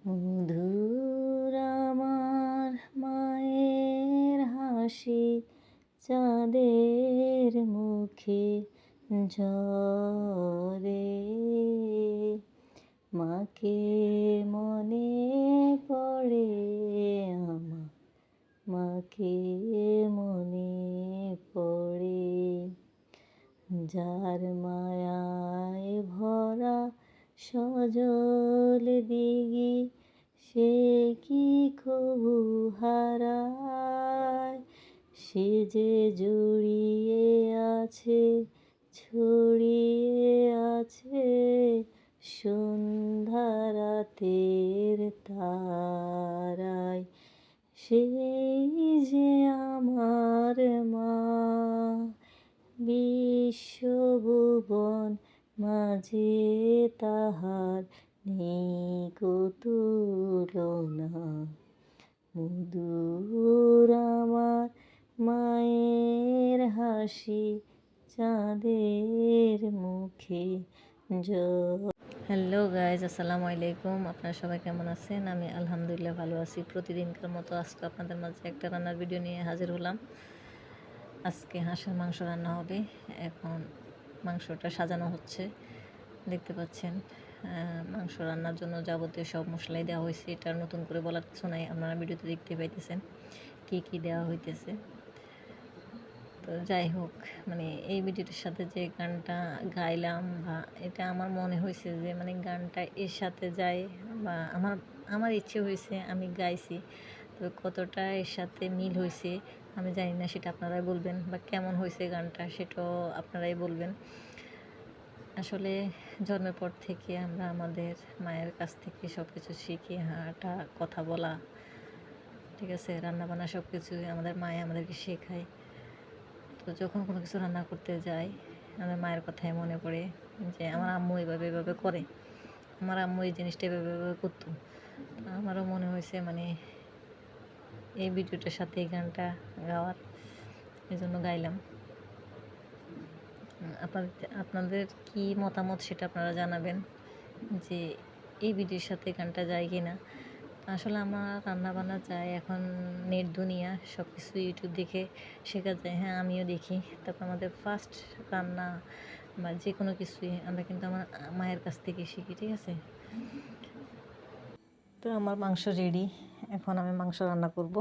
মধুর আমার মায়ের হাসি, চাঁদের মুখে ঝরে। মাকে মনে পড়ে আমার, মাকে মনে পড়ে। যার মায়ায় ভরা সজল দিঘি, সে কি কবু হারায়। সে যে জড়িয়ে আছে, ছড়িয়ে আছে সন্ধ্যা রাতের তারায়। সেই যে আমার মা, বিশ্বভুবন মাঝে তাহার নেই কো তুলনা। মধুর আমার মায়ের হাসি, চাঁদের মুখে হ্যালো গাইজ, আসসালামু আলাইকুম। আপনারা সবাই কেমন আছেন? আমি আলহামদুলিল্লাহ ভালো আছি। প্রতিদিনকার মতো আজকে আপনাদের মাঝে একটা রান্নার ভিডিও নিয়ে হাজির হলাম। আজকে হাঁসের মাংস রান্না হবে। এখন মাংসটা সাজানো হচ্ছে, দেখতে পাচ্ছেন। মাংস রান্নার জন্য যাবতীয় সব মশলাই দেওয়া হয়েছে, এটা নতুন করে বলার কিছু নাই, আপনারা ভিডিওতে দেখতে পাইতেছেন কী কী দেওয়া হইতেছে। তো যাই হোক, মানে এই ভিডিওটার সাথে যে গানটা গাইলাম, বা এটা আমার মনে হয়েছে যে মানে গানটা এর সাথে যায়, বা আমার ইচ্ছে হয়েছে, আমি গাইছি। তো কতটা এর সাথে মিল হয়েছে আমি জানি না, সেটা আপনারাই বলবেন, বা কেমন হয়েছে গানটা সেটাও আপনারাই বলবেন। আসলে জন্মের পর থেকে আমরা আমাদের মায়ের কাছ থেকে সব কিছু শিখি, হাঁটা, কথা বলা, ঠিক আছে, রান্নাবান্না সব কিছুই আমাদের মায়ে আমাদেরকে শেখায়। তো যখন কোনো কিছু রান্না করতে যাই, আমার মায়ের কথাই মনে পড়ে যে আমার আম্মু এভাবে করে, আমার আম্মু এই জিনিসটা এভাবে করতো। আমারও মনে হয়েছে মানে এই ভিডিওটার সাথে এই গানটা গাওয়ার, এই জন্য গাইলাম। আপনাদের কি মতামত সেটা আপনারা জানাবেন যে এই ভিডিওর সাথে গানটা যায় কি না। আসলে আমার রান্নাবান্না যায়, এখন নেট দুনিয়া, সব কিছু ইউটিউব দেখে শেখা যায়। হ্যাঁ, আমিও দেখি। তারপর আমাদের ফার্স্ট রান্না বা যে কোনো কিছুই আমরা কিন্তু আমার মায়ের কাছ থেকে শিখি, ঠিক আছে। তো আমার মাংস রেডি, এখন আমি মাংস রান্না করব।